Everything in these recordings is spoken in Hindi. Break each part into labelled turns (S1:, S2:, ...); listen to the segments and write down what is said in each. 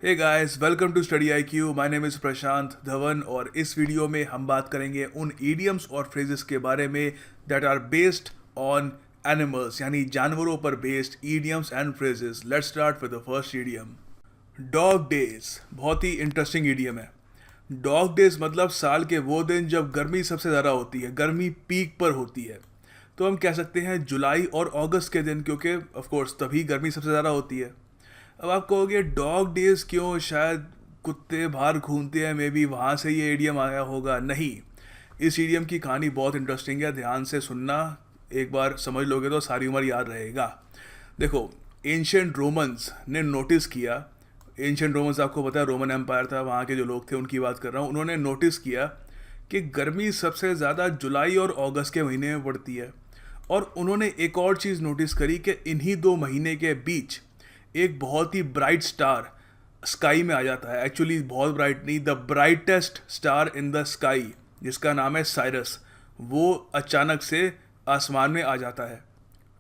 S1: Hey guys, welcome to Study I Q. My name is Prashant Dhawan और इस वीडियो में हम बात करेंगे उन ईडियम्स और फ्रेजेस के बारे में that are based on animals, यानी जानवरों पर based idioms and phrases. Let's start with the first idiom, dog days. बहुत ही इंटरेस्टिंग ईडियम है। डॉग डेज मतलब साल के वो दिन जब गर्मी सबसे ज़्यादा होती है, गर्मी पीक पर होती है। तो हम कह सकते हैं जुलाई और अगस्त के दिन, क्योंकि ऑफ कोर्स तभी गर्मी सबसे ज़्यादा होती है। अब आप कहोगे डॉग डेज क्यों, शायद कुत्ते बाहर घूमते हैं, मे बी वहाँ से ये ईडियम आया होगा। नहीं, इस ईडियम की कहानी बहुत इंटरेस्टिंग है, ध्यान से सुनना। एक बार समझ लोगे तो सारी उम्र याद रहेगा। देखो, एंशियंट रोमन्स ने नोटिस किया, एंशियंट रोमन्स आपको पता है रोमन एम्पायर था, वहाँ के जो लोग थे उनकी बात कर रहा हूँ। उन्होंने नोटिस किया कि गर्मी सबसे ज़्यादा जुलाई और अगस्त के महीने में पड़ती है। और उन्होंने एक और चीज़ नोटिस करी कि इन्हीं दो महीने के बीच एक बहुत ही ब्राइट स्टार स्काई में आ जाता है। एक्चुअली बहुत ब्राइट नहीं, the brightest star in the sky, जिसका नाम है साइरस, वो अचानक से आसमान में आ जाता है।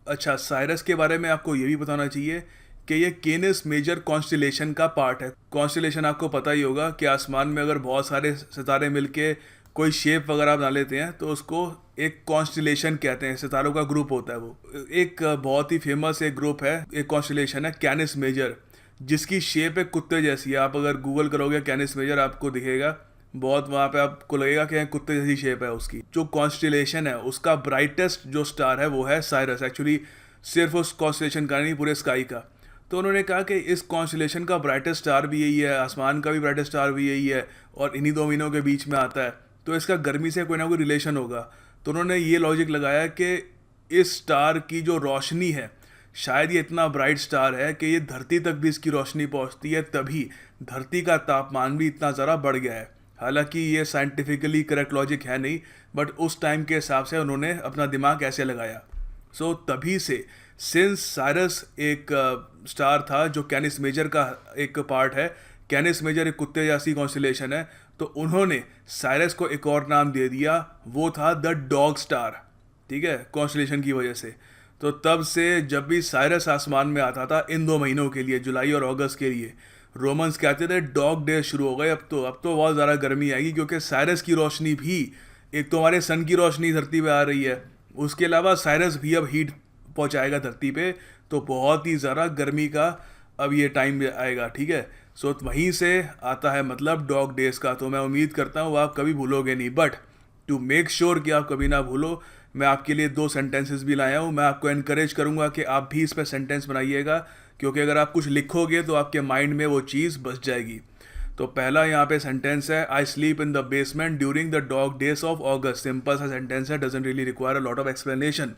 S1: अच्छा, साइरस के बारे में आपको ये भी बताना चाहिए कि ये केनिस मेजर कॉन्स्टिलेशन का पार्ट है। कॉन्स्टिलेशन आपको पता ही होगा कि आसमान में अगर बहुत सारे सितारे मिलके कोई शेप वगैरह बना लेते हैं तो उसको एक कॉन्स्टिलेशन कहते हैं। सितारों का ग्रुप होता है वो। एक बहुत ही फेमस एक ग्रुप है, एक कॉन्स्टिलेशन है कैनिस मेजर, जिसकी शेप एक कुत्ते जैसी है। आप अगर गूगल करोगे कैनिस मेजर आपको दिखेगा, बहुत वहाँ पे आपको लगेगा कि कुत्ते जैसी शेप है उसकी। जो कॉन्स्टिलेशन है उसका ब्राइटेस्ट जो स्टार है वो है साइरस। एक्चुअली सिर्फ उस कॉन्स्टिलेशन का नहीं, पूरे स्काई का। तो उन्होंने कहा कि इस कॉन्स्टिलेशन का ब्राइटेस्ट स्टार भी यही है, आसमान का भी ब्राइटेस्ट स्टार भी यही है, और इन्हीं दो महीनों के बीच में आता है, तो इसका गर्मी से कोई ना कोई रिलेशन होगा। तो उन्होंने ये लॉजिक लगाया कि इस स्टार की जो रोशनी है, शायद ये इतना ब्राइट स्टार है कि ये धरती तक भी इसकी रोशनी पहुंचती है, तभी धरती का तापमान भी इतना ज़्यादा बढ़ गया है। हालांकि ये साइंटिफिकली करेक्ट लॉजिक है नहीं, बट उस टाइम के हिसाब से उन्होंने अपना दिमाग ऐसे लगाया। सो तभी से सिंस साइरस एक स्टार था जो कैनिस मेजर का एक पार्ट है, कैनिस मेजर एक कुत्ते जैसी कॉन्स्टिलेशन है, तो उन्होंने साइरस को एक और नाम दे दिया, वो था द डॉग स्टार। ठीक है, कॉन्स्टिलेशन की वजह से। तो तब से जब भी साइरस आसमान में आता था इन दो महीनों के लिए, जुलाई और अगस्त के लिए, रोमन्स कहते थे डॉग डे शुरू हो गए, अब तो बहुत ज़्यादा गर्मी आएगी, क्योंकि साइरस की रोशनी भी, एक तो हमारे सन की रोशनी धरती पे आ रही है, उसके अलावा साइरस भी अब हीट पहुंचाएगा धरती पे, तो बहुत ही ज़्यादा गर्मी का अब ये टाइम आएगा। ठीक है, सो वहीं से आता है मतलब डॉग डेज का। तो मैं उम्मीद करता हूँ आप कभी भूलोगे नहीं, बट टू मेक श्योर कि आप कभी ना भूलो, मैं आपके लिए दो सेंटेंसेस भी लाया हूँ। मैं आपको एनकरेज करूँगा कि आप भी इस पर सेंटेंस बनाइएगा, क्योंकि अगर आप कुछ लिखोगे तो आपके माइंड में वो चीज़ बस जाएगी। तो पहला यहाँ पे सेंटेंस है, I sleep in the basement during the dog days of August. Simple सा सेंटेंस है, doesn't really require a lot of explanation.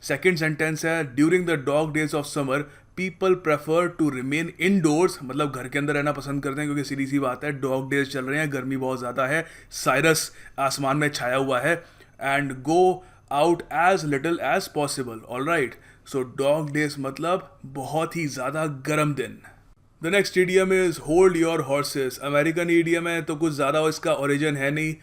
S1: Second sentence है, during the dog days of summer people prefer to remain indoors, मतलब घर के अंदर रहना पसंद करते हैं, क्योंकि सीधी सी बात है डॉग डेज चल रहे हैं, गर्मी बहुत ज़्यादा है, साइरस आसमान में छाया हुआ है, and go out as little as possible. All right, so dog days मतलब बहुत ही ज़्यादा गर्म दिन। The next idiom is hold your horses. American idiom है, तो कुछ ज़्यादा इसका ओरिजिन है नहीं।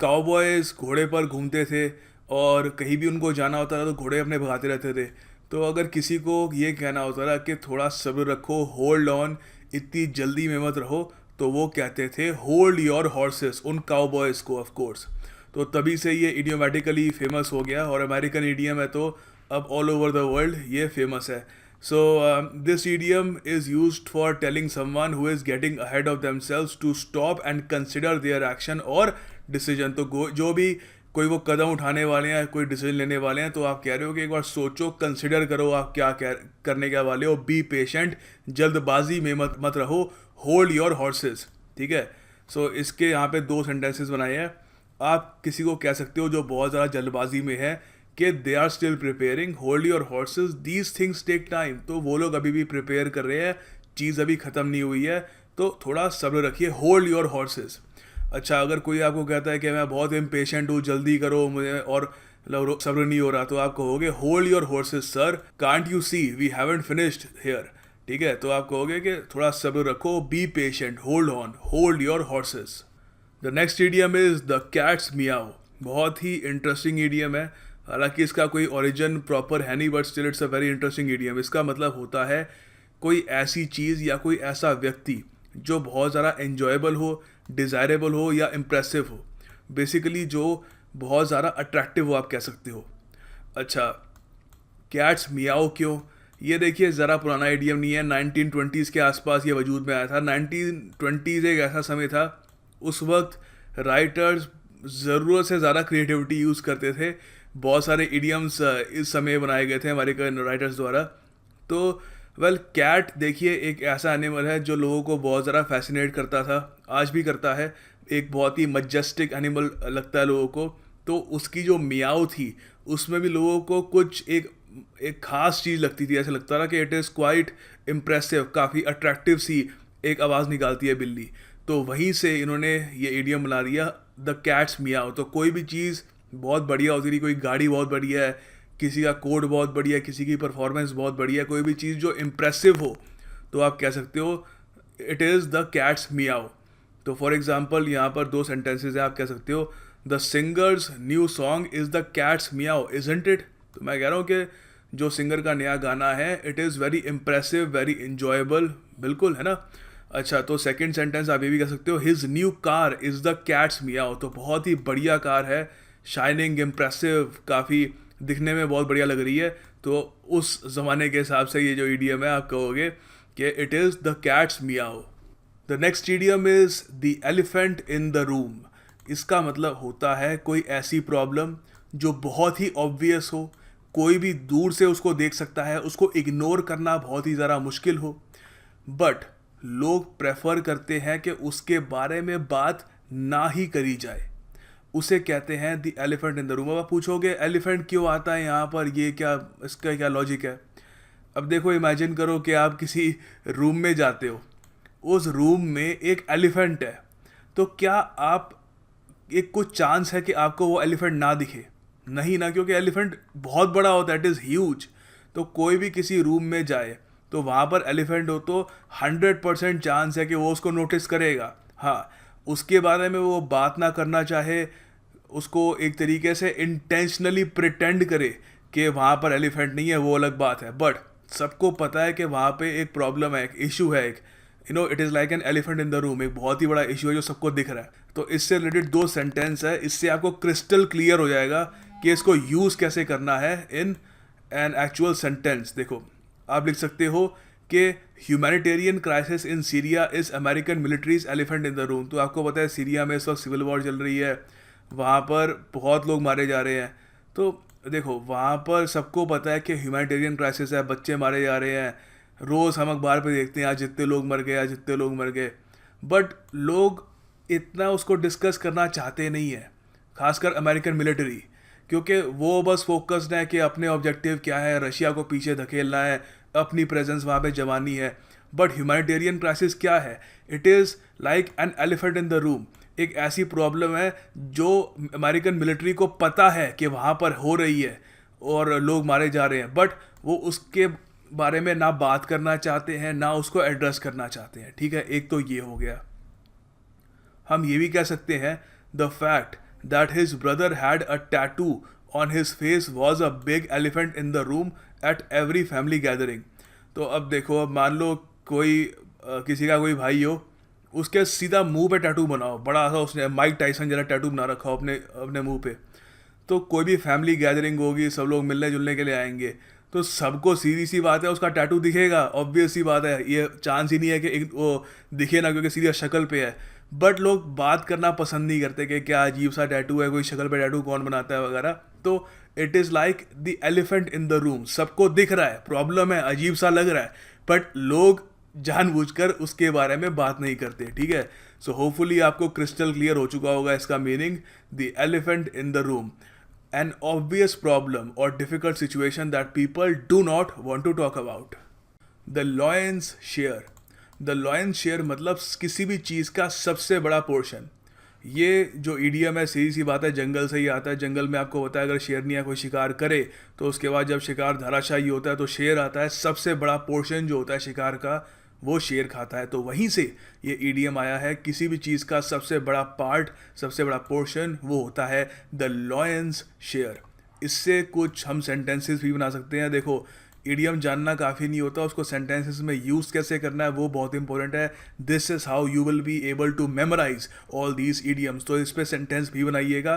S1: काउबॉयज़ घोड़े पर घूमते थे और कहीं भी उनको जाना होता था तो घोड़े अपने भगाते रहते थे। तो अगर किसी को ये कहना होता था कि थोड़ा सब्र रखो, होल्ड ऑन, इतनी जल्दी में मत रहो, तो वो कहते थे होल्ड योर हॉर्सेस, उन काउबॉयज़ को ऑफ कोर्स। तो तभी से ये इडियोमेटिकली फेमस हो गया, और अमेरिकन ईडियम है तो अब ऑल ओवर द वर्ल्ड ये फेमस है। So this idiom is used for telling someone who is getting ahead of themselves to stop and consider their action or decision। तो जो भी कोई वो कदम उठाने वाले हैं, कोई डिसीजन लेने वाले हैं, तो आप कह रहे हो कि एक बार सोचो, कंसिडर करो आप क्या करने के वाले हो। बी पेशेंट, जल्दबाजी में मत रहो, होल्ड योर हॉर्सेस। ठीक है, सो इसके यहाँ पे दो सेंटेंसेस बनाए हैं। आप किसी को कह सकते हो जो बहुत ज़्यादा जल्दबाजी में है कि they are still preparing, hold your horses, these things take time. तो वो लोग अभी भी प्रिपेयर कर रहे हैं, चीज़ अभी ख़त्म नहीं हुई है, तो थोड़ा सब्र रखिए, होल्ड योर हॉर्सेस। अच्छा, अगर कोई आपको कहता है कि मैं बहुत इम्पेशेंट हूँ, जल्दी करो मुझे और मतलब सब्र नहीं हो रहा, तो आप कहोगे hold your horses sir, can't you see we haven't finished here. ठीक है, तो आप कहोगे कि थोड़ा सब्र रखो, be patient, hold on, hold your horses. The next idiom is the cat's meow. बहुत ही इंटरेस्टिंग ईडियम है, हालांकि इसका कोई ओरिजिन प्रॉपर है नहीं, but still it's a very interesting idiom. इसका मतलब होता है कोई ऐसी चीज़ या कोई ऐसा व्यक्ति जो बहुत ज़्यादा एन्जॉयबल हो, डिज़ायरेबल हो या इम्प्रेसिव हो, बेसिकली जो बहुत ज़्यादा अट्रैक्टिव हो, आप कह सकते हो। अच्छा, कैट्स मियाओ क्यों? ये देखिए ज़रा पुराना आइडियम नहीं है, 1920s के आसपास ये वजूद में आया था। 1920s एक ऐसा समय था, उस वक्त राइटर्स ज़रूरत से ज़्यादा क्रिएटिविटी यूज़ करते थे। बहुत सारे इडियम्स इस समय बनाए गए थे हमारे राइटर्स द्वारा। तो वेल, कैट देखिए एक ऐसा एनिमल है जो लोगों को बहुत ज़्यादा फैसिनेट करता था, आज भी करता है। एक बहुत ही मजेस्टिक एनिमल लगता है लोगों को। तो उसकी जो मियाओ थी, उसमें भी लोगों को कुछ एक एक खास चीज़ लगती थी। ऐसा लगता था कि इट इज़ क्वाइट इम्प्रेसिव, काफ़ी अट्रैक्टिव सी एक आवाज़ निकालती है बिल्ली। तो वहीं से इन्होंने ये इडियम बना दिया, द कैट्स मियाओ। तो कोई भी चीज़ बहुत बढ़िया होती थी, कोई गाड़ी बहुत बढ़िया है, किसी का कोड बहुत बढ़िया है, किसी की परफॉर्मेंस बहुत बढ़िया है, कोई भी चीज़ जो इम्प्रेसिव हो, तो आप कह सकते हो it is the cat's Miao. तो फॉर एग्जाम्पल यहाँ पर दो सेंटेंसेज हैं, आप कह सकते हो the singers new song is the cat's Miao isn't it. तो मैं कह रहा हूँ कि जो सिंगर का नया गाना है, it is very impressive, very enjoyable, बिल्कुल, है ना। अच्छा, तो सेकंड सेंटेंस आप ये भी कह सकते हो his new car is the cat's Miao. तो बहुत ही बढ़िया कार है, शाइनिंग, इम्प्रेसिव, काफ़ी दिखने में बहुत बढ़िया लग रही है। तो उस ज़माने के हिसाब से ये जो ईडीएम है, आप कहोगे कि it is the cat's Miao. The next EDM is the elephant in the room. इसका मतलब होता है कोई ऐसी प्रॉब्लम जो बहुत ही ऑब्वियस हो, कोई भी दूर से उसको देख सकता है, उसको इग्नोर करना बहुत ही ज़रा मुश्किल हो, बट लोग प्रेफर करते हैं कि उसके बारे में बात ना ही करी जाए। उसे कहते हैं the elephant in the room. अब आप पूछोगे एलिफेंट क्यों आता है यहाँ पर, ये क्या, इसका क्या लॉजिक है? अब देखो, इमेजिन करो कि आप किसी रूम में जाते हो, उस रूम में एक एलिफेंट है, तो क्या आप, एक कुछ चांस है कि आपको वो एलिफेंट ना दिखे? नहीं ना, क्योंकि एलिफेंट बहुत बड़ा होता है, इट इज़ ह्यूज। तो कोई भी किसी रूम में जाए तो वहाँ पर एलिफेंट हो तो 100% चांस है कि वो उसको नोटिस करेगा। हाँ, उसके बारे में वो बात ना करना चाहे, उसको एक तरीके से इंटेंशनली प्रिटेंड करे कि वहाँ पर एलिफेंट नहीं है, वो अलग बात है। बट सबको पता है कि वहाँ पे एक प्रॉब्लम है, एक इशू है, एक it is like an elephant in the room. एक बहुत ही बड़ा इशू है जो सबको दिख रहा है। तो इससे रिलेटेड दो सेंटेंस है, इससे आपको क्रिस्टल क्लियर हो जाएगा कि इसको यूज़ कैसे करना है इन एन एक्चुअल सेंटेंस। देखो, आप लिख सकते हो कि humanitarian crisis in Syria is American militaries elephant in the room. तो आपको पता है सीरिया में इस वक्त सिविल वॉर चल रही है, वहाँ पर बहुत लोग मारे जा रहे हैं। तो देखो, वहाँ पर सबको पता है कि ह्यूमैनिटेरियन क्राइसिस है, बच्चे मारे जा रहे हैं, रोज़ हम अखबार पे देखते हैं आज जितने लोग मर गए, आज जितने लोग मर गए। बट लोग इतना उसको डिस्कस करना चाहते नहीं है, खासकर अमेरिकन मिलिट्री, क्योंकि वो बस फोकस्ड है कि अपने ऑब्जेक्टिव क्या है, रशिया को पीछे धकेलना है, अपनी प्रेजेंस वहाँ पे जमानी है। बट ह्यूमैनिटेरियन क्राइसिस क्या है? It is like an elephant in the room. एक ऐसी प्रॉब्लम है जो अमेरिकन मिलिट्री को पता है कि वहाँ पर हो रही है और लोग मारे जा रहे हैं, बट वो उसके बारे में ना बात करना चाहते हैं, ना उसको एड्रेस करना चाहते हैं। ठीक है, एक तो ये हो गया। हम ये भी कह सकते हैं the fact that his brother had a tattoo on his face was a big elephant in the room at every family gathering. तो अब देखो, अब मान लो कोई किसी का कोई भाई हो, उसके सीधा मुंह पे टैटू बनाओ, बड़ा सा, उसने माइक टाइसन जरा टैटू बना रखा हो अपने अपने मुंह पे। तो कोई भी फैमिली गैदरिंग होगी, सब लोग मिलने जुलने के लिए आएंगे, तो सबको सीधी सी बात है उसका टैटू दिखेगा, ऑब्वियस सी बात है, ये चांस ही नहीं है कि वो दिखे ना, क्योंकि सीधा शक्ल पे है। बट लोग बात करना पसंद नहीं करते कि क्या अजीब सा टैटू है, कोई शक्ल पे टैटू कौन बनाता है वगैरह। तो it is like the elephant in the room. सबको दिख रहा है, प्रॉब्लम है, अजीब सा लग रहा है, बट लोग जानबूझकर उसके बारे में बात नहीं करते। ठीक है, सो होपफुली आपको क्रिस्टल क्लियर हो चुका होगा इसका meaning, the elephant in the room, an obvious problem or difficult situation that people do not want to talk about. The lion's share. The lion's share मतलब किसी भी चीज़ का सबसे बड़ा पोर्शन। ये जो ईडीएम है, सीधी सी बात है, जंगल से ही आता है। जंगल में आपको पता है अगर शेरनी कोई शिकार करे तो उसके बाद जब शिकार धराशायी होता है तो शेर आता है, सबसे बड़ा पोर्शन जो होता है शिकार का वो शेर खाता है। तो वहीं से ये ईडीएम आया है, किसी भी चीज़ का सबसे बड़ा पार्ट, सबसे बड़ा पोर्शन वो होता है द लॉयंस शेयर। इससे कुछ हम सेंटेंसेस भी बना सकते हैं। देखो ईडियम जानना काफ़ी नहीं होता, उसको सेंटेंसेस में यूज़ कैसे करना है वो बहुत इंपॉर्टेंट है. This is how you will be able to memorize all these idioms. तो इस पर सेंटेंस भी बनाइएगा.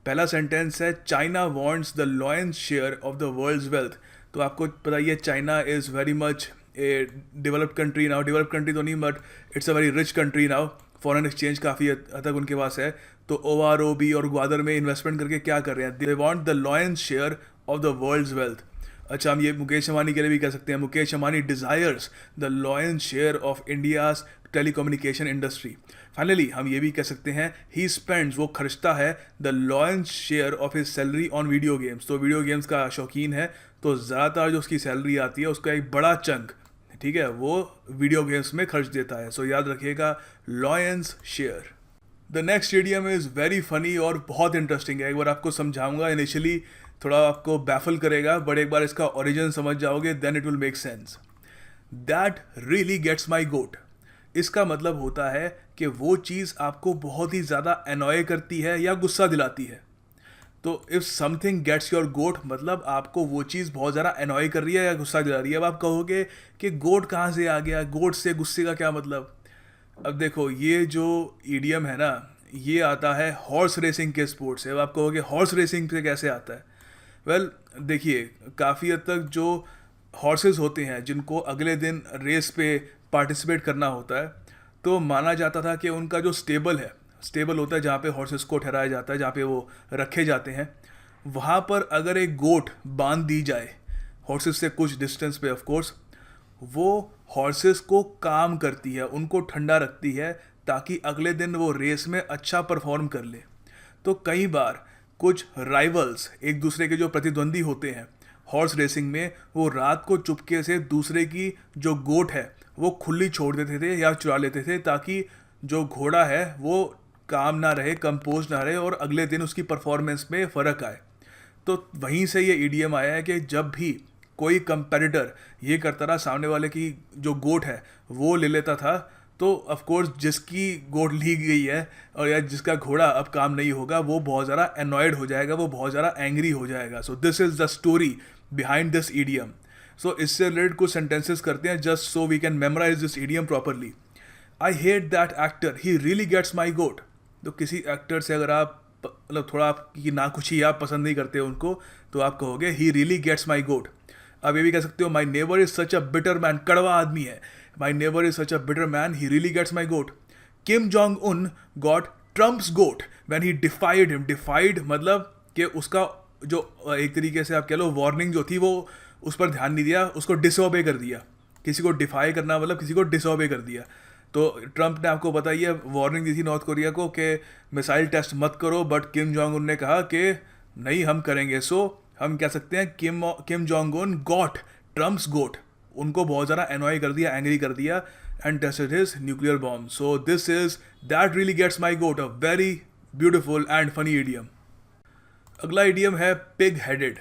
S1: पहला सेंटेंस है China wants the lion's share of the world's wealth. तो आपको पता ही है China is very much a developed country now. Developed country तो नहीं but it's a very rich country now. Foreign exchange काफ़ी हद तक उनके पास है. तो OROB और ग्वादर में इन्वेस्टमेंट करके क्या कर रहे हैं, they want the lion's share of the world's wealth. अच्छा, हम ये मुकेश अंबानी के लिए भी कह सकते हैं. Mukesh Ambani desires the lion's share of India's telecommunication industry. Finally हम ये भी कह सकते हैं ही स्पेंड्स, वो खर्चता है the lion's share of his salary on video games. तो वीडियो गेम्स का शौकीन है, तो ज़्यादातर जो उसकी सैलरी आती है उसका एक बड़ा चंक, ठीक है, वो वीडियो गेम्स में खर्च देता है. सो याद रखिएगा lions share. The next idiom is very funny और बहुत इंटरेस्टिंग है. एक बार आपको समझाऊंगा. इनिशियली थोड़ा आपको बैफल करेगा, बट एक बार इसका ओरिजिन समझ जाओगे then it will make sense. That really gets my goat. इसका मतलब होता है कि वो चीज़ आपको बहुत ही ज़्यादा अनॉय करती है या गुस्सा दिलाती है. तो इफ़ समथिंग गेट्स योर गोट, मतलब आपको वो चीज़ बहुत ज़्यादा अनॉय कर रही है या गुस्सा दिला रही है. अब आप कहोगे कि गोट कहाँ से आ गया, गोट से गुस्से का क्या मतलब. अब देखो ये जो ईडियम है ना, ये आता है हॉर्स रेसिंग के स्पोर्ट से. अब आप कहोगे हॉर्स रेसिंग से कैसे आता है. वेल देखिए, काफ़ी हद तक जो हॉर्सेस होते हैं जिनको अगले दिन रेस पे पार्टिसिपेट करना होता है, तो माना जाता था कि उनका जो स्टेबल होता है जहाँ पे हॉर्सेस को ठहराया जाता है, जहाँ पे वो रखे जाते हैं, वहाँ पर अगर एक गोट बांध दी जाए हॉर्सेस से कुछ डिस्टेंस पे, ऑफ कोर्स वो हॉर्सेस को काम करती है, उनको ठंडा रखती है ताकि अगले दिन वो रेस में अच्छा परफॉर्म कर ले. तो कई बार कुछ राइवल्स, एक दूसरे के जो प्रतिद्वंदी होते हैं हॉर्स रेसिंग में, वो रात को चुपके से दूसरे की जो गोट है वो खुली छोड़ देते थे या चुरा लेते थे, ताकि जो घोड़ा है वो काम ना रहे, कंपोज ना रहे और अगले दिन उसकी परफॉर्मेंस में फ़र्क आए. तो वहीं से ये ईडीएम आया है कि जब भी कोई कंपेटिटर ये करता रहा, सामने वाले की जो गोट है वो ले लेता था, तो ऑफ कोर्स जिसकी गोट ली गई है और या जिसका घोड़ा अब काम नहीं होगा, वो बहुत ज़्यादा एनॉयड हो जाएगा, वो बहुत ज़्यादा एंग्री हो जाएगा. So this is the story behind this idiom. So इससे रिलेटेड कुछ सेंटेंसेस करते हैं just so we can memorise this idiom properly. I hate that actor, he really gets my goat. तो किसी एक्टर से अगर आप मतलब थोड़ा आपकी नाखुशी, आप पसंद नहीं करते उनको, तो आप कहोगे ही रियली गेट्स माई गोट. अब ये भी कह सकते हो my neighbour is such a bitter man, कड़वा आदमी है. My neighbour is such a bitter man, he really gets my goat. Kim Jong Un got Trump's goat when he defied him. Defied मतलब कि उसका जो एक तरीके से आप कह लो वार्निंग जो थी वो उस पर ध्यान नहीं दिया, उसको डिसओबे कर दिया. किसी को डिफाई करना मतलब किसी को डिसओबे कर दिया. तो ट्रंप ने आपको पता ही है वार्निंग दी थी नॉर्थ कोरिया को कि मिसाइल टेस्ट मत करो, बट किम जोंग उन ने कहा कि नहीं हम करेंगे. सो हम कह सकते हैं Kim Jong Un got Trump's goat. उनको बहुत ज़्यादा एनॉय कर दिया, एंग्री कर दिया and tested his nuclear bomb. So this is that really gets my goat, a very beautiful and funny idiom. अगला इडियम है पिग हेडेड.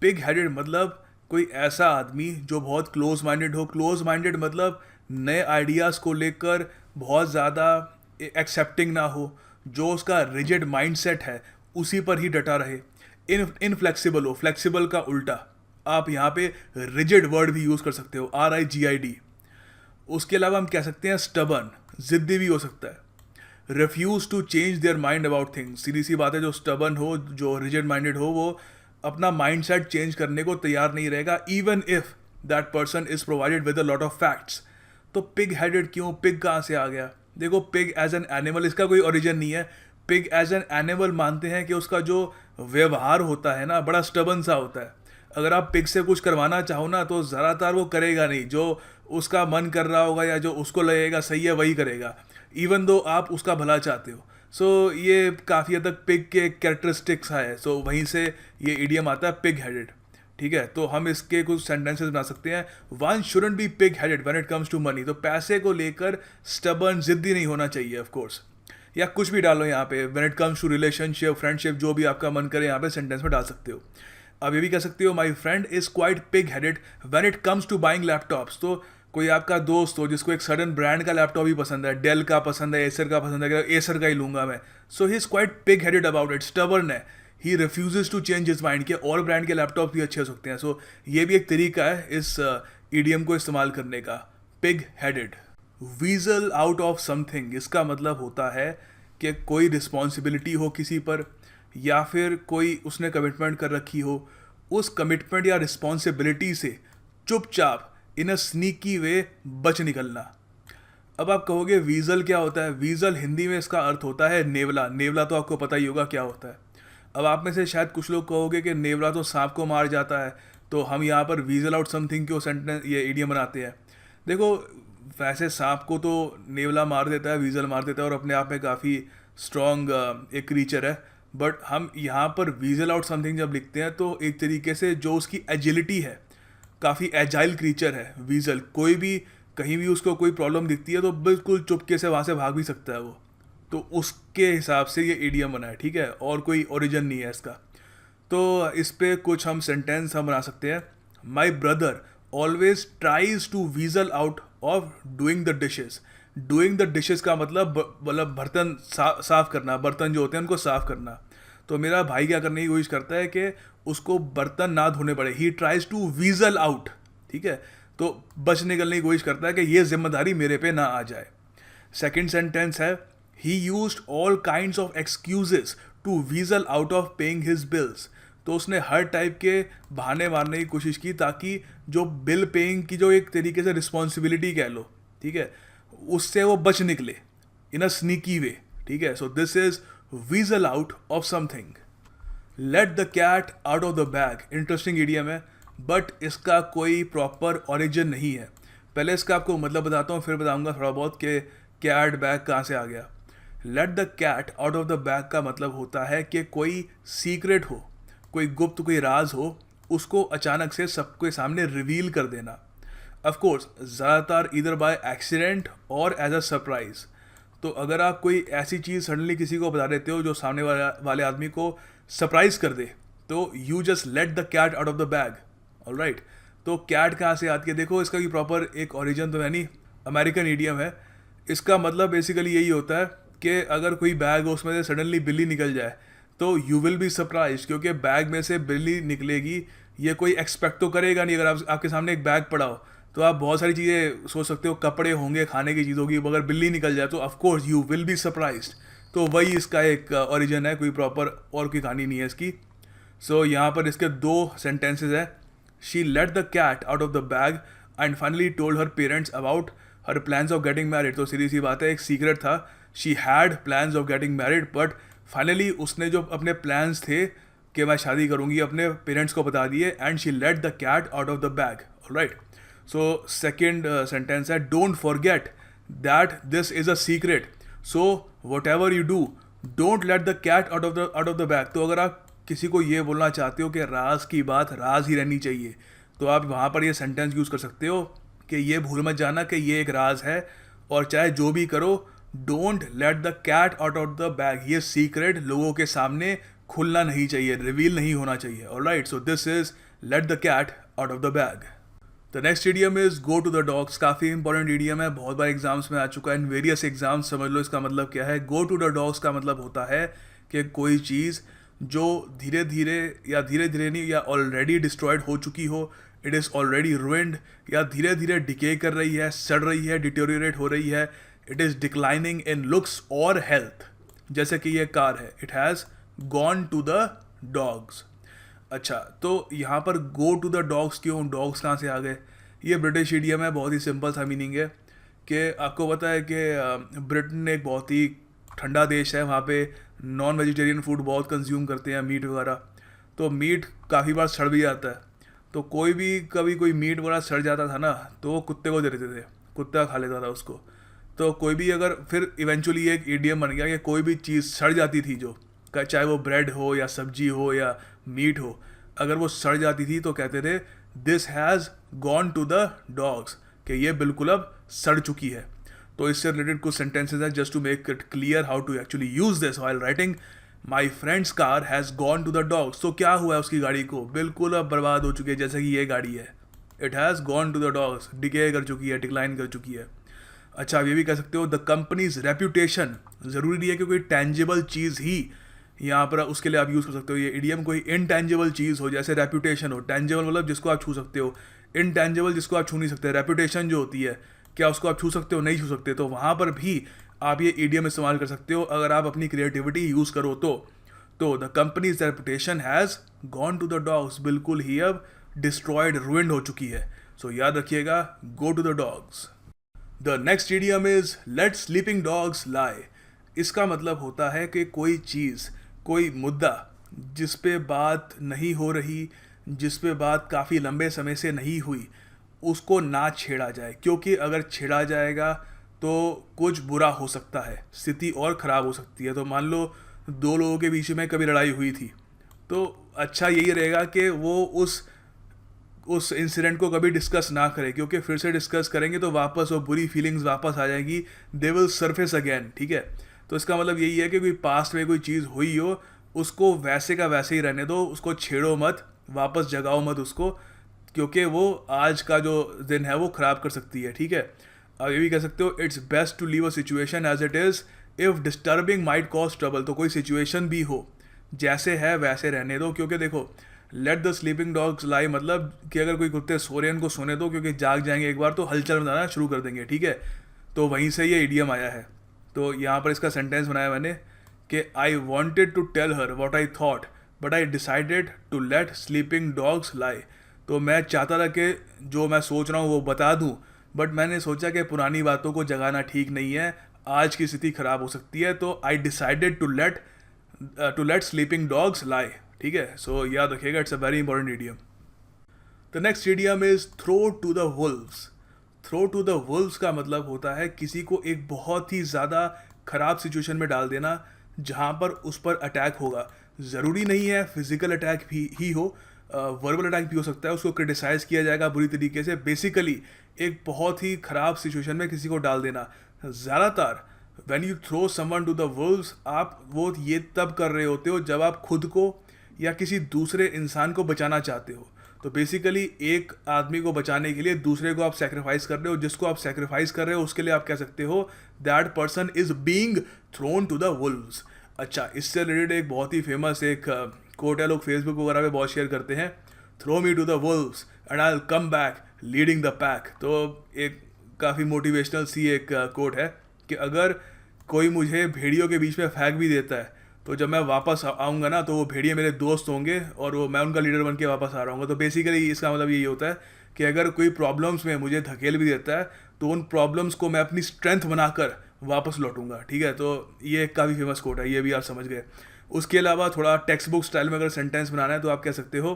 S1: पिग हेडेड मतलब कोई ऐसा आदमी जो बहुत क्लोज माइंडेड हो. क्लोज माइंडेड मतलब नए आइडियाज़ को लेकर बहुत ज़्यादा एक्सेप्टिंग ना हो, जो उसका रिजिड माइंडसेट है उसी पर ही डटा रहे. इनफ्लेक्सिबल हो, फ्लेक्सिबल का उल्टा. आप यहाँ पे रिजिड वर्ड भी यूज़ कर सकते हो, RIGID. उसके अलावा हम कह सकते हैं स्टबर्न, ज़िद्दी भी हो सकता है. Refuse to change their mind about things. सीधी सी बात है, जो स्टबर्न हो, जो रिजिड माइंडेड हो, वो अपना माइंडसेट चेंज करने को तैयार नहीं रहेगा, even if that person is provided with a lot of facts. तो पिग हेडेड क्यों, पिग कहाँ से आ गया. देखो पिग एज एन एनिमल, इसका कोई ओरिजिन नहीं है. पिग एज एन एनिमल मानते हैं कि उसका जो व्यवहार होता है ना, बड़ा स्टबन सा होता है. अगर आप पिग से कुछ करवाना चाहो ना, तो ज़्यादातर वो करेगा नहीं. जो उसका मन कर रहा होगा या जो उसको लगेगा सही है वही करेगा, इवन दो आप उसका भला चाहते हो. सो ये काफ़ी हद तक पिग के कैरेक्टरिस्टिक्स है. सो वहीं से ये इडियम आता है पिग हेडेड. ठीक है, तो हम इसके कुछ सेंटेंसेस बना सकते हैं. One shouldn't be pig headed when it comes to money. तो पैसे को लेकर स्टबर्न, जिद्दी नहीं होना चाहिए ऑफ कोर्स. या कुछ भी डालो यहाँ पे, when it comes to relationship, friendship, जो भी आपका मन करे यहाँ पे सेंटेंस में डाल सकते हो. अब ये भी कह सकते हो my friend is quite pig headed when it comes to buying laptops. तो कोई आपका दोस्त हो जिसको एक सडन ब्रांड का लैपटॉप ही पसंद है, डेल का पसंद है, एसर का पसंद है, एसर का ही लूंगा मैं. So he is quite pig headed about it. Stubborn है he refuses to change his mind, के और ब्रांड के लैपटॉप भी अच्छे हो सकते हैं. सो ये भी एक तरीका है इस ईडीएम को इस्तेमाल करने का. Pig headed, वीजल out of something, इसका मतलब होता है कि कोई रिस्पॉन्सिबिलिटी हो किसी पर, या फिर कोई उसने कमिटमेंट कर रखी हो, उस कमिटमेंट या रिस्पॉन्सिबिलिटी से चुपचाप इन अ स्नीकी वे बच निकलना. अब आप कहोगे वीजल क्या होता है? वीजल हिंदी में इसका अर्थ होता है नेवला. नेवला तो आपको पता ही होगा क्या होता है. अब आप में से शायद कुछ लोग कहोगे कि नेवला तो सांप को मार जाता है, तो हम यहाँ पर वीजल आउट समथिंग क्यों सेंटेंस ये इडियम बनाते हैं? देखो, वैसे सांप को तो नेवला मार देता है, वीजल मार देता है, और अपने आप में काफ़ी स्ट्रॉन्ग एक क्रीचर है. बट हम यहाँ पर वीजल आउट समथिंग जब लिखते हैं तो एक तरीके से जो उसकी एजिलिटी है, काफ़ी एजाइल क्रीचर है वीजल. कोई भी कहीं भी उसको कोई प्रॉब्लम दिखती है तो बिल्कुल चुपके से वहाँ से भाग भी सकता है वो. तो उसके हिसाब से ये इडियम बना है, ठीक है, और कोई ओरिजिन नहीं है इसका. तो इस पे कुछ हम सेंटेंस हम बना सकते हैं. My brother always tries to weasel out of doing the dishes. Doing the dishes का मतलब बर्तन साफ करना, बर्तन जो होते हैं उनको साफ करना. तो मेरा भाई क्या करने की कोशिश करता है कि उसको बर्तन ना धोने पड़े. He tries to weasel out, ठीक है, तो बच निकलने की कोशिश करता है कि ये जिम्मेदारी मेरे पे ना आ जाए. सेकेंड सेंटेंस है, he used all kinds of excuses to weasel out of paying his bills. तो उसने हर टाइप के बहाने मारने की कोशिश की ताकि जो बिल पेइंग की जो एक तरीके से रिस्पॉन्सिबिलिटी कह लो, ठीक है, उससे वो बच निकले इन अ स्नीकी वे, ठीक है. So this is weasel out of something. Let the cat out of the bag, interesting idiom है, बट इसका कोई प्रॉपर ओरिजिन नहीं है. पहले इसका आपको मतलब बताता हूँ, फिर बताऊँगा थोड़ा बहुत कि कैट बैग कहाँ से आ गया. Let the cat out of the bag का मतलब होता है कि कोई सीक्रेट हो, कोई गुप्त, कोई राज हो, उसको अचानक से सबके सामने रिवील कर देना. ऑफ कोर्स ज़्यादातर इधर बाय एक्सीडेंट और एज अ सरप्राइज. तो अगर आप कोई ऐसी चीज़ सडनली किसी को बता देते हो जो सामने वाले आदमी को सरप्राइज कर दे, तो you just let the cat out of the bag. Alright, तो कैट कहाँ से आती है? देखो, इसका भी प्रॉपर एक ओरिजिन तो है नहीं, अमेरिकन ईडियम है. इसका मतलब बेसिकली यही होता है कि अगर कोई बैग हो, उसमें से सडनली बिल्ली निकल जाए, तो यू विल बी सरप्राइज, क्योंकि बैग में से बिल्ली निकलेगी ये कोई एक्सपेक्ट तो करेगा नहीं. अगर आपके सामने एक बैग पड़ा हो तो आप बहुत सारी चीज़ें सोच सकते हो, कपड़े होंगे, खाने की चीज़ होगी, अगर बिल्ली निकल जाए तो of course you will be surprised. तो वही इसका एक ओरिजिन है, कोई प्रॉपर और कोई कहानी नहीं है इसकी. सो यहाँ पर इसके दो सेंटेंसेज है. She let the cat out of the bag and finally told her parents about her plans of getting married. तो सीधी सी बात है, एक सीक्रेट था. She had plans of getting married, but finally उसने जो अपने प्लान्स थे कि मैं शादी करूँगी, अपने पेरेंट्स को बता दिए. And she let the cat out of the bag. Alright, so second sentence है, don't forget that this is a secret, so whatever you do don't let the cat out of the bag. तो अगर आप किसी को ये बोलना चाहते हो कि राज की बात राज ही रहनी चाहिए, तो आप वहाँ पर ये सेंटेंस यूज़ कर सकते हो कि ये भूल मत जाना कि ये एक राज है, और चाहे जो भी करो, don't let the cat out of the bag. ये सीक्रेट लोगों के सामने खुलना नहीं चाहिए, रिवील नहीं होना चाहिए. Alright, so this is let the cat out of the bag. The next idiom is go to the dogs. काफ़ी इंपॉर्टेंट इडियम है, बहुत बार एग्जाम्स में आ चुका है, इन वेरियस एग्जाम्स. समझ लो इसका मतलब क्या है. गो टू द डॉग्स का मतलब होता है कि कोई चीज़ जो धीरे धीरे नहीं, या ऑलरेडी डिस्ट्रॉयड हो चुकी हो, इट इज़ ऑलरेडी रुइंड, या धीरे धीरे डिके कर रही है, सड़ रही है, डिटोरिएट हो रही है, it is declining in looks और हेल्थ. जैसे कि ये कार है, it has gone to the dogs. अच्छा, तो यहाँ पर गो टू द डॉग्स क्यों, डॉग्स कहाँ से आ गए? ये ब्रिटिश इडियम है, बहुत ही सिंपल सा मीनिंग है कि आपको पता है कि ब्रिटेन एक बहुत ही ठंडा देश है, वहाँ पे नॉन वेजिटेरियन फूड बहुत कंज्यूम करते हैं, मीट वगैरह. तो मीट काफ़ी बार सड़ भी जाता है. तो कभी कोई मीट वगैरह सड़ जाता था ना, तो वो कुत्ते को दे देते थे, कुत्ता खा लेता था उसको. तो कोई भी अगर फिर इवेंचुअली एक इडियम बन गया कि कोई भी चीज़ सड़ जाती थी, जो चाहे वो ब्रेड हो या सब्जी हो या मीट हो, अगर वो सड़ जाती थी तो कहते थे this has gone to the dogs, कि ये बिल्कुल अब सड़ चुकी है. तो इससे रिलेटेड कुछ सेंटेंसेज हैं just to make it clear how to actually use this while writing. My friend's car has gone to the dogs. तो क्या हुआ है उसकी गाड़ी को? बिल्कुल अब बर्बाद हो चुकी है, जैसे कि ये गाड़ी है, it has gone to the dogs, decay कर चुकी है, डिक्लाइन कर चुकी है. अच्छा, आप ये भी कह सकते हो द कंपनीज रेप्यूटेशन. ज़रूरी नहीं है कि कोई टेंजिबल चीज़ ही यहाँ पर उसके लिए आप यूज़ कर सकते हो ये इडियम। कोई इनटेंजिबल चीज़ हो, जैसे रेपुटेशन हो, टेंजिबल मतलब जिसको आप छू सकते हो, इनटेंजिबल जिसको आप छू नहीं सकते। रेपुटेशन जो होती है, क्या उसको आप छू सकते हो? नहीं छू सकते। तो वहाँ पर भी आप ये इडियम इस्तेमाल कर सकते हो अगर आप अपनी क्रिएटिविटी यूज़ करो तो the company's reputation has gone to the dogs, बिल्कुल ही अब डिस्ट्रॉयड, रुइंड हो चुकी है। सो याद रखिएगा, go to the dogs. The next idiom is let sleeping dogs lie. इसका मतलब होता है कि कोई चीज़, कोई मुद्दा जिस पे बात नहीं हो रही, जिस पे बात काफ़ी लंबे समय से नहीं हुई, उसको ना छेड़ा जाए, क्योंकि अगर छेड़ा जाएगा तो कुछ बुरा हो सकता है, स्थिति और ख़राब हो सकती है। तो मान लो दो लोगों के बीच में कभी लड़ाई हुई थी, तो अच्छा यही रहेगा कि वो उस इंसिडेंट को कभी डिस्कस ना करें, क्योंकि फिर से डिस्कस करेंगे तो वापस वो बुरी फीलिंग्स वापस आ जाएंगी, दे विल सरफेस अगेन। ठीक है, तो इसका मतलब यही है कि कोई पास्ट में कोई चीज़ हुई हो, उसको वैसे का वैसे ही रहने दो, उसको छेड़ो मत, वापस जगाओ मत उसको, क्योंकि वो आज का जो दिन है वो ख़राब कर सकती है। ठीक है, आप ये भी कह सकते हो it's best to leave a situation as it is if disturbing might cause trouble. तो कोई सिचुएशन भी हो, जैसे है वैसे रहने दो, क्योंकि देखो लेट द स्लीपिंग डॉग्स लाई मतलब कि अगर कोई कुत्ते सो रहे हैं उनको सोने दो, क्योंकि जाग जाएंगे एक बार तो हलचल बनाना शुरू कर देंगे। ठीक है, तो वहीं से ये इडियम आया है। तो यहाँ पर इसका सेंटेंस बनाया मैंने कि I wanted to tell her what I thought but I decided to let sleeping dogs lie. तो मैं चाहता था कि जो मैं सोच रहा हूँ वो बता दूँ, बट मैंने सोचा कि पुरानी बातों को जगाना ठीक नहीं है, आज की स्थिति खराब हो सकती है, तो I decided to let sleeping dogs lie. ठीक है, सो याद रखिएगा, it's a very important idiom. The next idiom is throw to the wolves. Throw to the wolves का मतलब होता है किसी को एक बहुत ही ज़्यादा ख़राब सिचुएशन में डाल देना जहाँ पर उस पर अटैक होगा। ज़रूरी नहीं है फिजिकल अटैक भी ही हो, वर्बल अटैक भी हो सकता है, उसको क्रिटिसाइज़ किया जाएगा बुरी तरीके से। बेसिकली एक बहुत ही ख़राब सिचुएशन में किसी को डाल देना। ज़्यादातर when you throw someone to the wolves, आप वो ये तब कर रहे होते हो जब आप खुद को या किसी दूसरे इंसान को बचाना चाहते हो। तो बेसिकली एक आदमी को बचाने के लिए दूसरे को आप सेक्रीफाइस कर रहे हो, जिसको आप सेक्रीफाइस कर रहे हो उसके लिए आप कह सकते हो that person is being thrown to the wolves. अच्छा, इससे रिलेटेड एक बहुत ही फेमस एक कोट है, लोग फेसबुक वगैरह पे बहुत शेयर करते हैं, throw me to the wolves and I will come back leading the pack. तो एक काफ़ी मोटिवेशनल सी एक कोट है कि अगर कोई मुझे भेड़ियों के बीच में फेंक भी देता है, तो जब मैं वापस आऊँगा ना, तो वो भेड़िए मेरे दोस्त होंगे और वो मैं उनका लीडर बन के वापस आ रहा हूँ। तो बेसिकली इसका मतलब यही होता है कि अगर कोई प्रॉब्लम्स में मुझे धकेल भी देता है, तो उन प्रॉब्लम्स को मैं अपनी स्ट्रेंथ बनाकर वापस लौटूंगा। ठीक है, तो ये एक काफ़ी फेमस कोट है, ये भी आप समझ गए। उसके अलावा थोड़ा टेक्स्ट बुक स्टाइल में अगर सेंटेंस बनाना है तो आप कह सकते हो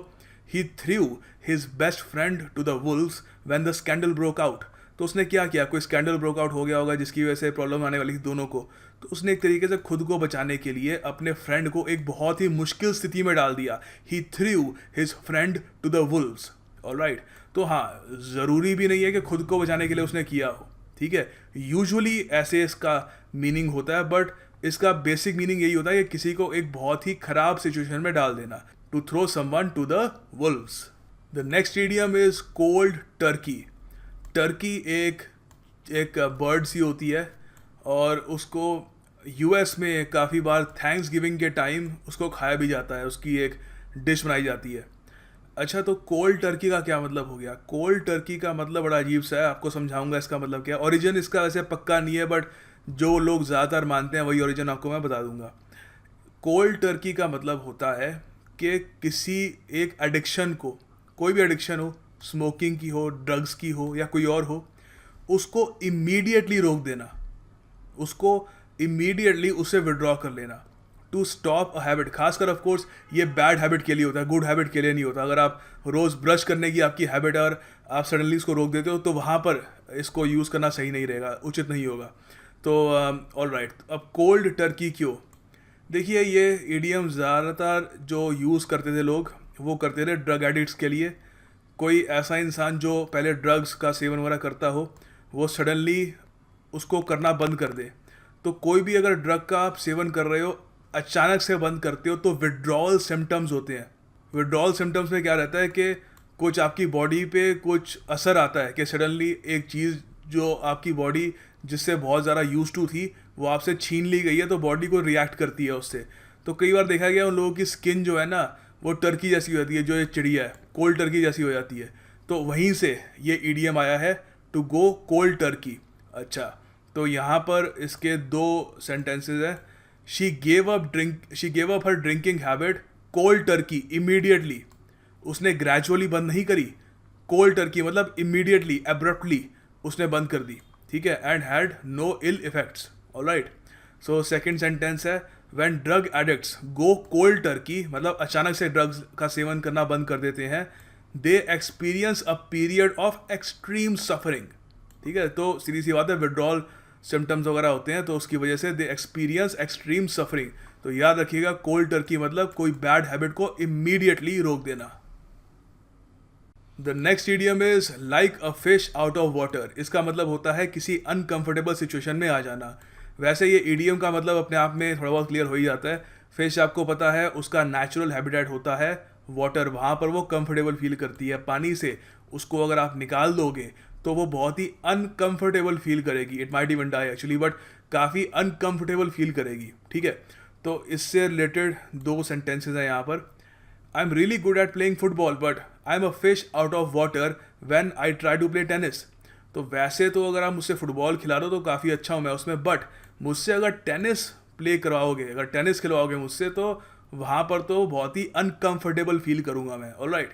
S1: he threw his best friend to the wolves when the scandal broke out. तो उसने क्या किया, कोई स्कैंडल ब्रोक आउट हो गया होगा जिसकी वजह से प्रॉब्लम आने वाली थी दोनों को, तो उसने एक तरीके से खुद को बचाने के लिए अपने फ्रेंड को एक बहुत ही मुश्किल स्थिति में डाल दिया। He threw his friend to the wolves. Alright, तो हाँ, ज़रूरी भी नहीं है कि खुद को बचाने के लिए उसने किया हो। ठीक है, यूजुअली ऐसे इसका मीनिंग होता है, बट इसका बेसिक मीनिंग यही होता है कि किसी को एक बहुत ही ख़राब सिचुएशन में डाल देना, to throw someone to the wolves. The next idiom is cold turkey. Turkey एक बर्ड सी होती है और उसको यूएस में काफ़ी बार थैंक्स गिविंग के टाइम उसको खाया भी जाता है, उसकी एक डिश बनाई जाती है। अच्छा, तो कोल्ड टर्की का क्या मतलब हो गया? कोल्ड टर्की का मतलब बड़ा अजीब सा है, आपको समझाऊंगा इसका मतलब क्या है। ओरिजिन इसका वैसे पक्का नहीं है, बट जो लोग ज़्यादातर मानते हैं वही ओरिजिन आपको मैं बता दूंगा। कोल्ड टर्की का मतलब होता है कि किसी एक एडिक्शन को, कोई भी एडिक्शन हो, स्मोकिंग की हो, ड्रग्स की हो या कोई और हो, उसको इमीडिएटली रोक देना, उसको इमीडिएटली उससे विड्रॉ कर लेना, टू स्टॉप अ हैबिट। खासकर ऑफ कोर्स ये बैड हैबिट के लिए होता है, गुड हैबिट के लिए नहीं होता। अगर आप रोज़ ब्रश करने की आपकी हैबिट है और आप सडनली इसको रोक देते हो, तो वहाँ पर इसको यूज़ करना सही नहीं रहेगा, उचित नहीं होगा। तो ऑल राइट, अब कोल्ड टर्की क्यों? देखिए, ये इडियम ज़्यादातर जो यूज़ करते थे लोग, वो करते थे ड्रग एडिक्ट्स के लिए। कोई ऐसा इंसान जो पहले ड्रग्स का सेवन वगैरह करता हो, वो सडनली उसको करना बंद कर दे। तो कोई भी अगर ड्रग का आप सेवन कर रहे हो, अचानक से बंद करते हो, तो विड्रॉल सिम्टम्स होते हैं। विड्रॉल सिम्टम्स में क्या रहता है कि कुछ आपकी बॉडी पे कुछ असर आता है, कि सडनली एक चीज़ जो आपकी बॉडी जिससे बहुत ज़्यादा यूज टू थी, वो आपसे छीन ली गई है, तो बॉडी को रिएक्ट करती है उससे। तो कई बार देखा गया उन लोगों की स्किन जो है ना वो टर्की जैसी हो जाती है, जो ये चिड़िया है कोल्ड टर्की जैसी हो जाती है। तो वहीं से ये ईडीएम आया है, टू गो कोल्ड टर्की। अच्छा, तो यहाँ पर इसके दो सेंटेंसेस है। She gave up her drinking habit cold turkey immediately. उसने ग्रेजुअली बंद नहीं करी, कोल्ड टर्की मतलब इमीडिएटली एब्रप्टली उसने बंद कर दी, ठीक है। And had no ill effects, alright. So second sentence है, when drug addicts go cold turkey मतलब अचानक से ड्रग्स का सेवन करना बंद कर देते हैं, they experience a period of extreme suffering, ठीक है। तो सीधी सी बात है, विड्रॉल सिम्टम्स वगैरह होते हैं तो उसकी वजह से दे एक्सपीरियंस एक्सट्रीम सफरिंग। तो याद रखिएगा, कोल्ड टर्की मतलब कोई बैड हैबिट को इमीडिएटली रोक देना। The next idiom is like a fish out of water. इसका मतलब होता है किसी अनकंफर्टेबल सिचुएशन में आ जाना। वैसे ये इडियम का मतलब अपने आप में थोड़ा बहुत क्लियर हो ही जाता है। फिश आपको पता है उसका नेचुरल हैबिटेट होता है वाटर, वहाँ पर वो कंफर्टेबल फील करती है पानी से। उसको अगर आप निकाल दोगे तो वो बहुत ही अनकंफर्टेबल फील करेगी। It might even die actually, but काफ़ी अनकंफर्टेबल फील करेगी, ठीक है। तो इससे रिलेटेड दो सेंटेंसेज हैं यहाँ पर। I am really good at playing football but I am a fish out of water when I try to play tennis. तो वैसे तो अगर आप मुझसे फुटबॉल खिला रहे हो तो काफ़ी अच्छा हूँ मैं उसमें, बट मुझसे अगर टेनिस प्ले करवाओगे, अगर टेनिस खिलवाओगे मुझसे, तो वहाँ पर तो बहुत ही अनकंफर्टेबल फील करूँगा मैं, ऑलराइट।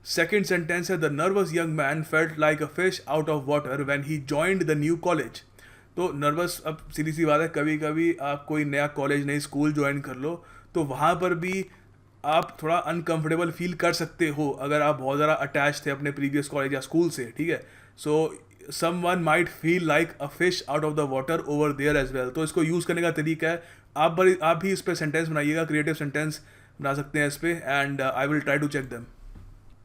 S1: सेकेंड सेंटेंस है, the nervous young man felt like a fish out of water when he joined the new college. तो नर्वस, अब सीधी सी बात है, कभी कभी आप कोई नया कॉलेज नई स्कूल ज्वाइन कर लो तो वहाँ पर भी आप थोड़ा अनकंफर्टेबल फील कर सकते हो अगर आप बहुत ज़्यादा अटैच थे अपने प्रीवियस कॉलेज या स्कूल से, ठीक है। So someone might feel like a fish out of water over there देयर एज वेल। तो इसको यूज़ करने का तरीका है, आप भी इस पर सेंटेंस बनाइएगा, क्रिएटिव सेंटेंस बना सकते हैं इस पर, and I will try to check them.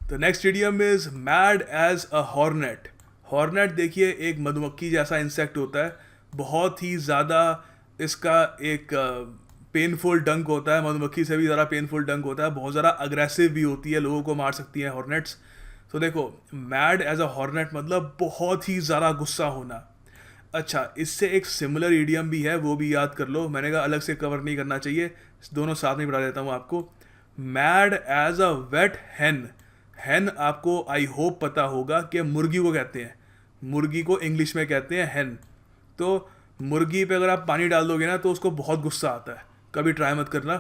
S1: The next idiom is mad as a hornet. Hornet देखिए एक मधुमक्खी जैसा इंसेक्ट होता है, बहुत ही ज़्यादा इसका एक पेनफुल डंक होता है, मधुमक्खी से भी ज़्यादा पेनफुल डंक होता है, बहुत ज़्यादा अग्रेसिव भी होती है, लोगों को मार सकती है हॉर्नेट्स। तो देखो, मैड एज अ हॉर्नेट मतलब बहुत ही ज़्यादा गुस्सा होना। अच्छा, इससे एक सिमिलर इडियम भी है, वो भी याद कर लो, मैंने कहा अलग से कवर नहीं करना चाहिए, दोनों साथ में बता देता हूँ आपको। मैड एज अ वेट हैन। हैन आपको आई होप पता होगा कि मुर्गी को कहते हैं, मुर्गी को इंग्लिश में कहते हैं हैन। तो मुर्गी पे अगर आप पानी डाल दोगे ना तो उसको बहुत गुस्सा आता है, कभी ट्राई मत करना।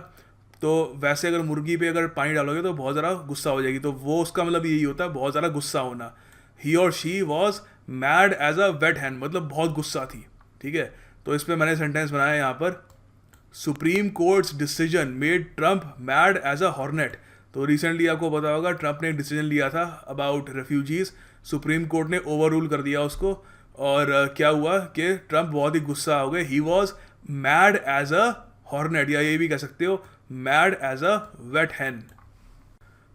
S1: तो वैसे अगर मुर्गी पे अगर पानी डालोगे तो बहुत ज़्यादा गुस्सा हो जाएगी, तो वो उसका मतलब यही होता है, बहुत ज़्यादा गुस्सा होना। He or she was mad as a wet hen मतलब बहुत गुस्सा थी, ठीक है। तो इस पर मैंने सेंटेंस बनाया यहाँ पर, supreme court's decision made Trump mad as a hornet. तो रिसेंटली आपको पता होगा ट्रंप ने एक डिसीजन लिया था अबाउट रेफ्यूजीज, सुप्रीम कोर्ट ने ओवर रूल कर दिया उसको, और क्या हुआ कि ट्रंप बहुत ही गुस्सा हो गए। He was mad as a hornet, या ये भी कह सकते हो mad as a wet hen.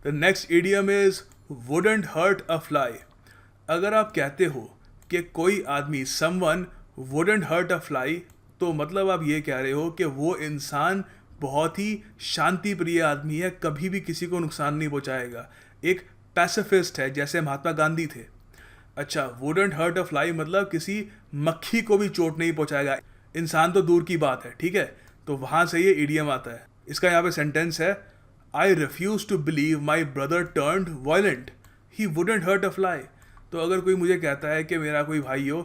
S1: The next idiom is wouldn't hurt a fly. अगर आप कहते हो कि कोई आदमी someone wouldn't hurt a fly, तो मतलब आप ये कह रहे हो कि वो इंसान बहुत ही शांति प्रिय आदमी है, कभी भी किसी को नुकसान नहीं पहुंचाएगा, एक पैसिफिस्ट है जैसे महात्मा गांधी थे। अच्छा, वुडंट हर्ट अ फ्लाई मतलब किसी मक्खी को भी चोट नहीं पहुंचाएगा, इंसान तो दूर की बात है, ठीक है। तो वहाँ से ये इडियम आता है। इसका यहाँ पे सेंटेंस है, I refuse to believe my brother turned violent, he wouldn't hurt a fly. तो अगर कोई मुझे कहता है कि मेरा कोई भाई हो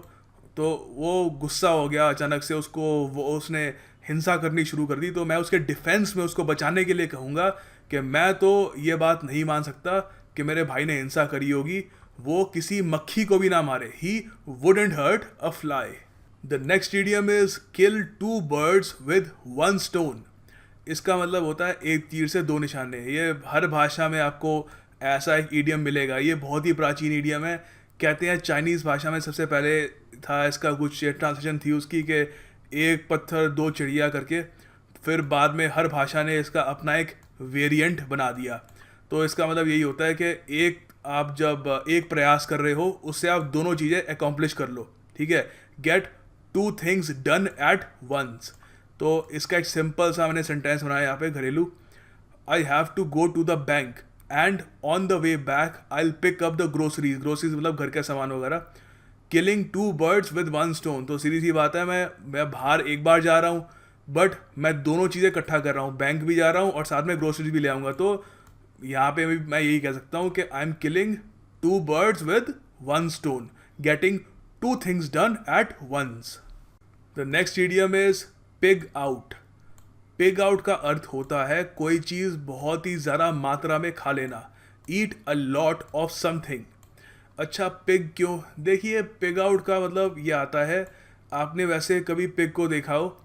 S1: तो वो गुस्सा हो गया अचानक से, उसने हिंसा करनी शुरू कर दी, तो मैं उसके डिफेंस में उसको बचाने के लिए कहूँगा कि मैं तो ये बात नहीं मान सकता कि मेरे भाई ने हिंसा करी होगी, वो किसी मक्खी को भी ना मारे, he wouldn't hurt a fly. The next idiom is kill two birds with one stone. इसका मतलब होता है एक तीर से दो निशाने। ये हर भाषा में आपको ऐसा एक इडियम मिलेगा, ये बहुत ही प्राचीन इडियम है। कहते हैं चाइनीज़ भाषा में सबसे पहले था इसका, कुछ ट्रांसलेशन थी उसकी कि एक पत्थर दो चिड़िया करके, फिर बाद में हर भाषा ने इसका अपना एक वेरिएंट बना दिया। तो इसका मतलब यही होता है कि एक आप जब एक प्रयास कर रहे हो उससे आप दोनों चीज़ें अकॉम्प्लिश कर लो, ठीक है। Get two things done at once. तो इसका एक सिंपल सा मैंने सेंटेंस बनाया यहाँ पे घरेलू, I have to go to the bank and on the way back I will pick up the groceries. Groceries मतलब घर के सामान वगैरह। Killing two birds with one stone, तो सीधी सी बात है, मैं बाहर एक बार जा रहा हूँ, बट मैं दोनों चीज़ें इकट्ठा कर रहा हूँ, बैंक भी जा रहा हूँ और साथ में ग्रोसरीज भी ले आऊँगा। तो यहाँ पे मैं यही कह सकता हूँ कि I am killing two birds with one stone, getting two things done at once. The next idiom is pig out. Pig out का अर्थ होता है कोई चीज़ बहुत ही ज़्यादा मात्रा में खा लेना, ईट अ लॉट ऑफ समथिंग। अच्छा, पिग क्यों? देखिए, पिग आउट का मतलब ये आता है, आपने वैसे कभी पिग को देखा हो,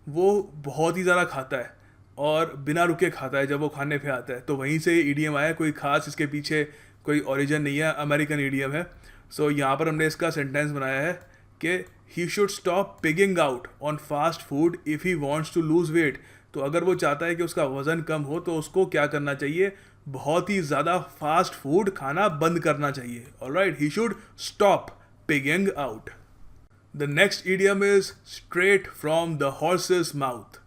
S1: वो बहुत ही ज़्यादा खाता है और बिना रुके खाता है जब वो खाने पे आता है। तो वहीं से ये ईडियम आया, कोई खास इसके पीछे कोई ओरिजिन नहीं है, अमेरिकन ईडियम है। सो यहाँ पर हमने इसका सेंटेंस बनाया है कि he should stop pigging out on fast food if he wants to lose weight. तो अगर वो चाहता है कि उसका वज़न कम हो तो उसको क्या करना चाहिए? बहुत ही ज़्यादा फास्ट फूड खाना बंद करना चाहिए। Alright, he should stop pigging out. The next idiom is straight from the horses mouth.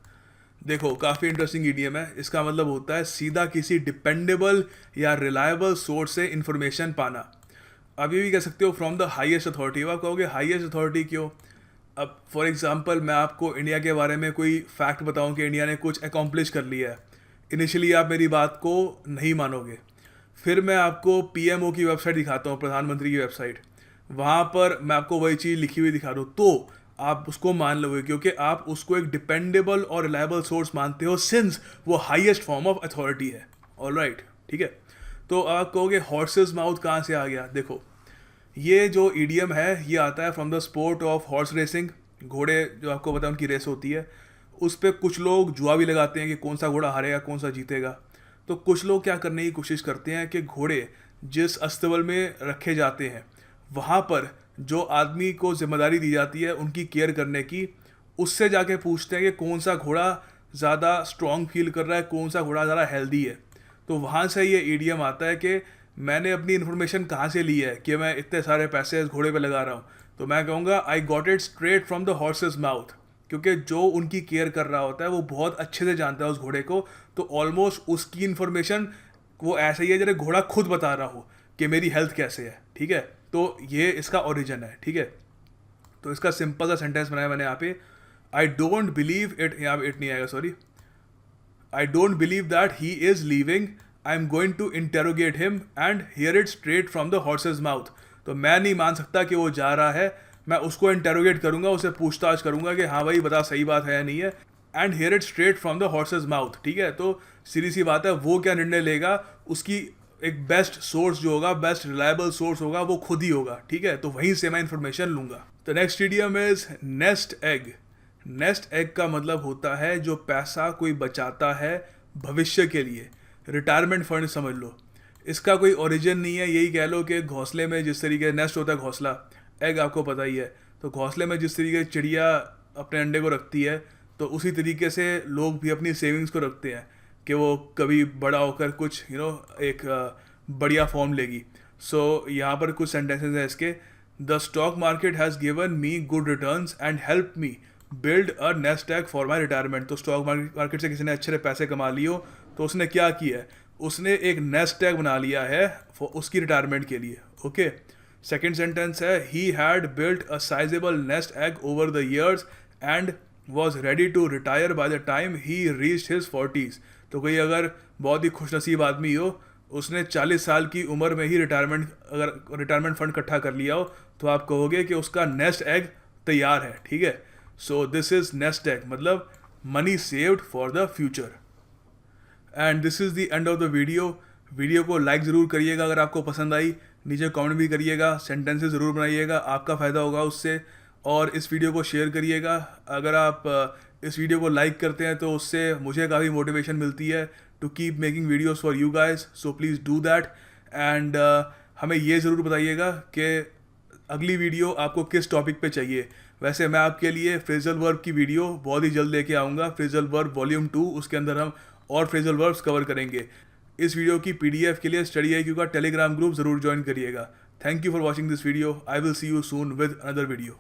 S1: देखो, काफ़ी इंटरेस्टिंग इडियम है। इसका मतलब होता है सीधा किसी डिपेंडेबल या रिलायबल सोर्स से इंफॉर्मेशन पाना। अब ये भी कह सकते हो फ्रॉम द हाईएस्ट अथॉरिटी। अब आप कहोगे हाईएस्ट अथॉरिटी क्यों? अब फॉर एग्जांपल मैं आपको इंडिया के बारे में कोई फैक्ट बताऊं कि इंडिया ने कुछ अकॉम्प्लिश कर लिया है, इनिशियली आप मेरी बात को नहीं मानोगे। फिर मैं आपको पीएमओ की वेबसाइट दिखाता हूँ, प्रधानमंत्री की वेबसाइट, वहाँ पर मैं आपको वही चीज़ लिखी हुई दिखा दूँ तो आप उसको मान लोगे, क्योंकि आप उसको एक डिपेंडेबल और रिलायबल सोर्स मानते हो, सिंस वो हाईएस्ट फॉर्म ऑफ अथॉरिटी है। ऑलराइट, ठीक है। तो आप कहोगे हॉर्सेस माउथ कहाँ से आ गया? देखो, ये जो ईडियम है ये आता है from the sport of horse racing. घोड़े जो आपको पता है उनकी रेस होती है, उस पर कुछ लोग जुआ भी लगाते हैं कि कौन सा घोड़ा हारेगा, कौन सा जीतेगा। तो कुछ लोग क्या करने की कोशिश करते हैं कि घोड़े जिस अस्तबल में रखे जाते हैं वहाँ पर जो आदमी को जिम्मेदारी दी जाती है उनकी केयर करने की, उससे जाके पूछते हैं कि कौन सा घोड़ा ज़्यादा स्ट्रॉन्ग फील कर रहा है, कौन सा घोड़ा ज़्यादा हेल्दी है। तो वहाँ से ये ईडियम आता है कि मैंने अपनी इन्फॉर्मेशन कहाँ से ली है कि मैं इतने सारे पैसे इस घोड़े पे लगा रहा हूँ। तो मैं कहूँगा I got it straight from the horses mouth, क्योंकि जो उनकी केयर कर रहा होता है वो बहुत अच्छे से जानता है उस घोड़े को। तो ऑलमोस्ट उसकी इन्फॉर्मेशन वो ऐसे ही है जैसे घोड़ा खुद बता रहा हो कि मेरी हेल्थ कैसे है। ठीक है, तो ये इसका ओरिजिन है। ठीक है, तो इसका सिंपल सा सेंटेंस बनाया मैंने यहाँ पे, आई डोंट बिलीव इट, यहाँ इट नहीं आएगा, sorry, I don't believe that he is leaving, I am going to interrogate him and hear it straight from the horse's mouth. तो मैं नहीं मान सकता कि वो जा रहा है, मैं उसको इंटेरोगेट करूंगा, उसे पूछताछ करूंगा कि हाँ भाई बता सही बात है या नहीं है, and hear it straight from the horse's mouth. ठीक है, तो सीधी सी बात है, वो क्या निर्णय लेगा उसकी एक बेस्ट सोर्स जो होगा, बेस्ट रिलायबल सोर्स होगा, वो खुद ही होगा। ठीक है, तो वहीं से मैं इंफॉर्मेशन लूंगा। The next idiom is nest egg. Nest egg का मतलब होता है जो पैसा कोई बचाता है भविष्य के लिए, रिटायरमेंट फंड समझ लो। इसका कोई ओरिजिन नहीं है, यही कह लो कि घोंसले में जिस तरीके नेस्ट होता है, घोंसला, एग आपको पता ही है, तो घोंसले में जिस तरीके चिड़िया अपने अंडे को रखती है, तो उसी तरीके से लोग भी अपनी सेविंग्स को रखते हैं कि वो कभी बड़ा होकर कुछ एक बढ़िया फॉर्म लेगी। सो यहाँ पर कुछ सेंटेंसेस हैं इसके, the stock market has given me good returns and help me build a nest egg for my retirement. तो स्टॉक मार्केट से किसी ने अच्छे पैसे कमा लिए हो तो उसने क्या किया है, उसने एक नेस्ट एग बना लिया है उसकी रिटायरमेंट के लिए। ओके, सेकेंड सेंटेंस है, he had built a sizeable nest egg over the years and was ready to retire by the time he reached his 40s। तो कोई अगर बहुत ही खुशनसीब आदमी हो, उसने 40 साल की उम्र में ही रिटायरमेंट फंड इकट्ठा कर लिया हो, तो आप कहोगे कि उसका नेस्ट एग तैयार है। ठीक है, so this is nest egg, मतलब money saved for the future. And this is the end of the video. Video को लाइक ज़रूर करिएगा अगर आपको पसंद आई, नीचे कमेंट भी करिएगा, सेंटेंसेस ज़रूर बनाइएगा, आपका फ़ायदा होगा उससे, और इस वीडियो को शेयर करिएगा। अगर आप इस वीडियो को लाइक करते हैं तो उससे मुझे काफ़ी मोटिवेशन मिलती है to keep making videos for you guys, so please do that. And हमें ये ज़रूर बताइएगा कि अगली वीडियो आपको किस टॉपिक पे चाहिए। वैसे मैं आपके लिए फ्रेजल वर्ब की वीडियो बहुत ही जल्द लेके आऊँगा, फ्रेजल वर्ब वॉल्यूम 2, उसके अंदर हम और फ्रेजल वर्ब्स कवर करेंगे। इस वीडियो की पीडीएफ के लिए स्टडी IQ का टेलीग्राम ग्रुप ज़रूर ज्वाइन करिएगा। Thank you for watching this video. I will see you soon with another video.